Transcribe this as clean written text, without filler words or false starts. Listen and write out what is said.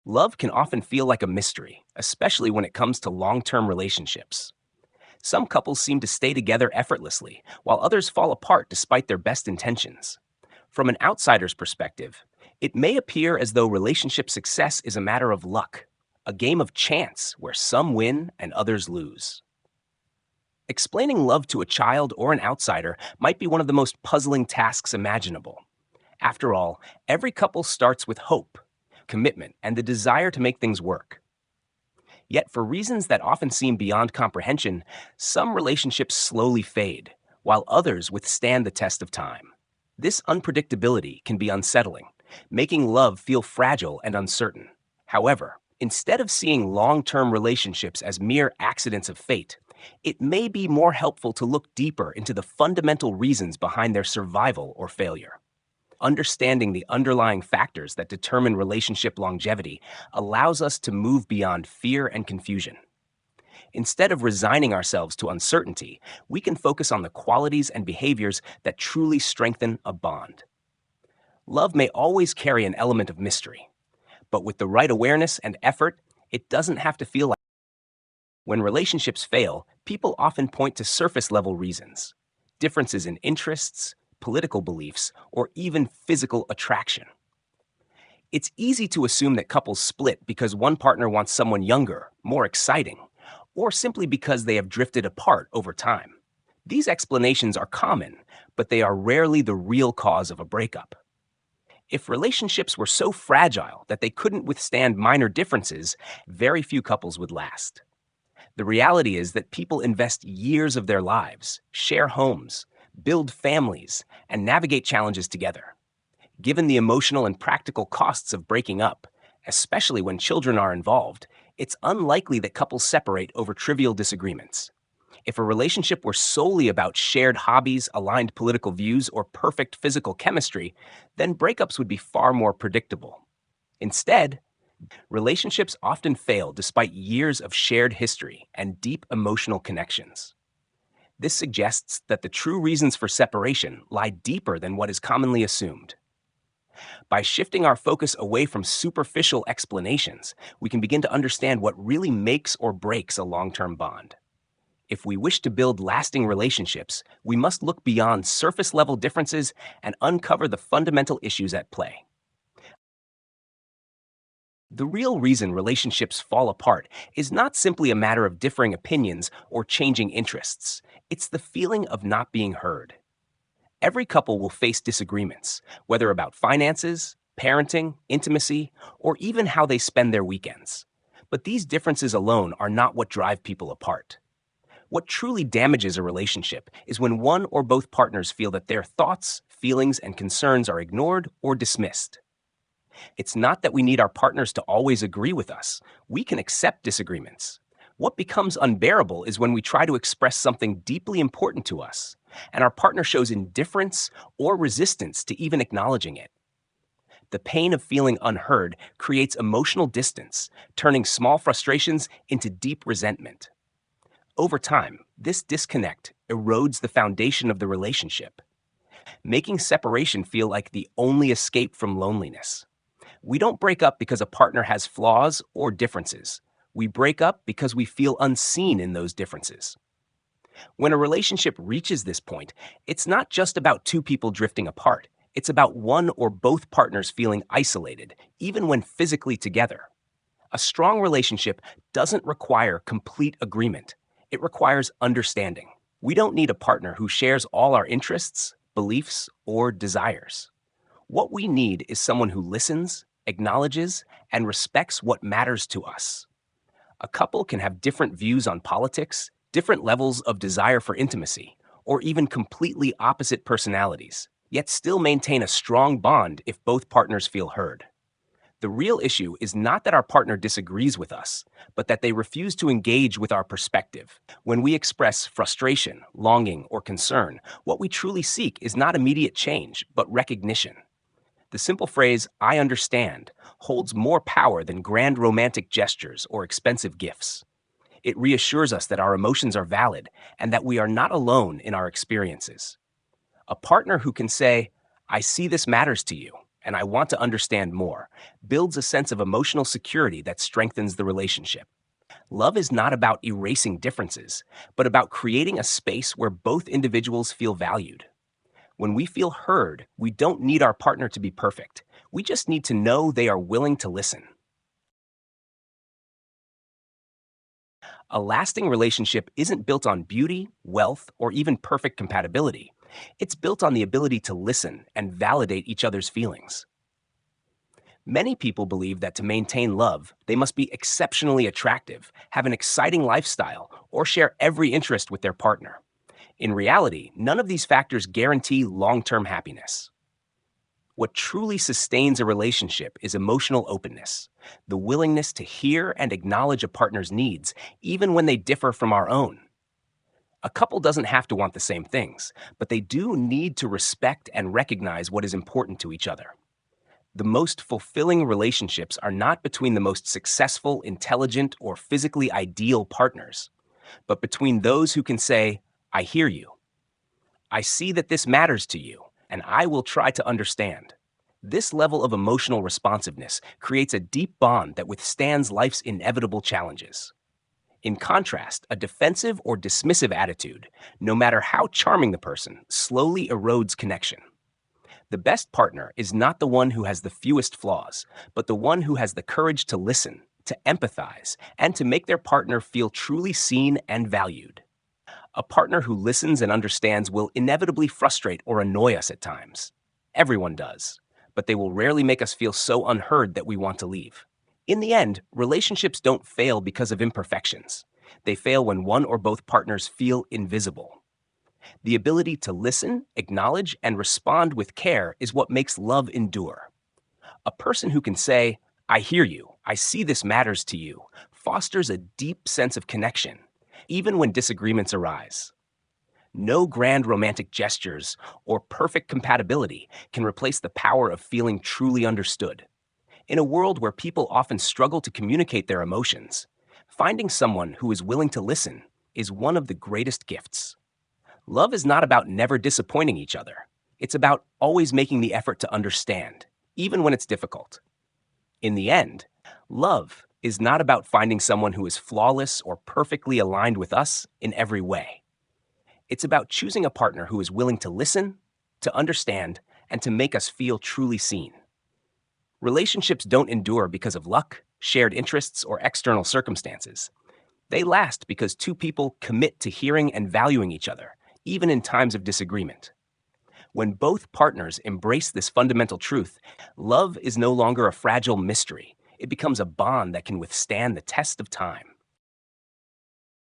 Love can often feel like a mystery, especially when it comes to long term relationships. Some couples seem to stay together effortlessly, while others fall apart despite their best intentions. From an outsider's perspective, it may appear as though relationship success is a matter of luck, a game of chance where some win and others lose. Explaining love to a child or an outsider might be one of the most puzzling tasks imaginable. After all, every couple starts with hope, commitment, and the desire to make things work. Yet, for reasons that often seem beyond comprehension, some relationships slowly fade, while others withstand the test of time. This unpredictability can be unsettling, making love feel fragile and uncertain. However, instead of seeing long term relationships as mere accidents of fate, it may be more helpful to look deeper into the fundamental reasons behind their survival or failure. Understanding the underlying factors that determine relationship longevity allows us to move beyond fear and confusion. Instead of resigning ourselves to uncertainty, we can focus on the qualities and behaviors that truly strengthen a bond. Love may always carry an element of mystery, but with the right awareness and effort, it doesn't have to feel like. When relationships fail, people often point to surface level reasons: differences in interests, political beliefs, or even physical attraction. It's easy to assume that couples split because one partner wants someone younger, more exciting, or simply because they have drifted apart over time. These explanations are common, but they are rarely the real cause of a breakup. If relationships were so fragile that they couldn't withstand minor differences, very few couples would last. The reality is that people invest years of their lives, share homes, build families, and navigate challenges together. Given the emotional and practical costs of breaking up, especially when children are involved, it's unlikely that couples separate over trivial disagreements. If a relationship were solely about shared hobbies, aligned political views, or perfect physical chemistry, then breakups would be far more predictable. Instead, relationships often fail despite years of shared history and deep emotional connections. This suggests that the true reasons for separation lie deeper than what is commonly assumed. By shifting our focus away from superficial explanations, we can begin to understand what really makes or breaks a long term bond. If we wish to build lasting relationships, we must look beyond surface level differences and uncover the fundamental issues at play. The real reason relationships fall apart is not simply a matter of differing opinions or changing interests. It's the feeling of not being heard. Every couple will face disagreements, whether about finances, parenting, intimacy, or even how they spend their weekends. But these differences alone are not what drive people apart. What truly damages a relationship is when one or both partners feel that their thoughts, feelings, and concerns are ignored or dismissed. It's not that we need our partners to always agree with us. We can accept disagreements. What becomes unbearable is when we try to express something deeply important to us, and our partner shows indifference or resistance to even acknowledging it. The pain of feeling unheard creates emotional distance, turning small frustrations into deep resentment. Over time, this disconnect erodes the foundation of the relationship, making separation feel like the only escape from loneliness. We don't break up because a partner has flaws or differences. We break up because we feel unseen in those differences. When a relationship reaches this point, it's not just about two people drifting apart. It's about one or both partners feeling isolated, even when physically together. A strong relationship doesn't require complete agreement. It requires understanding. We don't need a partner who shares all our interests, beliefs, or desires. What we need is someone who listens, acknowledges, and respects what matters to us. A couple can have different views on politics, different levels of desire for intimacy, or even completely opposite personalities, yet still maintain a strong bond if both partners feel heard. The real issue is not that our partner disagrees with us, but that they refuse to engage with our perspective. When we express frustration, longing, or concern, what we truly seek is not immediate change, but recognition. The simple phrase, "I understand," holds more power than grand romantic gestures or expensive gifts. It reassures us that our emotions are valid and that we are not alone in our experiences. A partner who can say, "I see this matters to you," and I want to understand more builds a sense of emotional security that strengthens the relationship. Love is not about erasing differences, but about creating a space where both individuals feel valued. When we feel heard, we don't need our partner to be perfect. We just need to know they are willing to listen. A lasting relationship isn't built on beauty, wealth, or even perfect compatibility. It's built on the ability to listen and validate each other's feelings. Many people believe that to maintain love, they must be exceptionally attractive, have an exciting lifestyle, or share every interest with their partner. In reality, none of these factors guarantee long term happiness. What truly sustains a relationship is emotional openness, the willingness to hear and acknowledge a partner's needs, even when they differ from our own. A couple doesn't have to want the same things, but they do need to respect and recognize what is important to each other. The most fulfilling relationships are not between the most successful, intelligent, or physically ideal partners, but between those who can say, I hear you. I see that this matters to you, and I will try to understand. This level of emotional responsiveness creates a deep bond that withstands life's inevitable challenges. In contrast, a defensive or dismissive attitude, no matter how charming the person, slowly erodes connection. The best partner is not the one who has the fewest flaws, but the one who has the courage to listen, to empathize, and to make their partner feel truly seen and valued. A partner who listens and understands will inevitably frustrate or annoy us at times. Everyone does, but they will rarely make us feel so unheard that we want to leave. In the end, relationships don't fail because of imperfections. They fail when one or both partners feel invisible. The ability to listen, acknowledge, and respond with care is what makes love endure. A person who can say, I hear you, I see this matters to you, fosters a deep sense of connection, even when disagreements arise. No grand romantic gestures or perfect compatibility can replace the power of feeling truly understood. In a world where people often struggle to communicate their emotions, finding someone who is willing to listen is one of the greatest gifts. Love is not about never disappointing each other. It's about always making the effort to understand, even when it's difficult. In the end, love is not about finding someone who is flawless or perfectly aligned with us in every way. It's about choosing a partner who is willing to listen, to understand, and to make us feel truly seen. Relationships don't endure because of luck, shared interests, or external circumstances. They last because two people commit to hearing and valuing each other, even in times of disagreement. When both partners embrace this fundamental truth, love is no longer a fragile mystery. It becomes a bond that can withstand the test of time.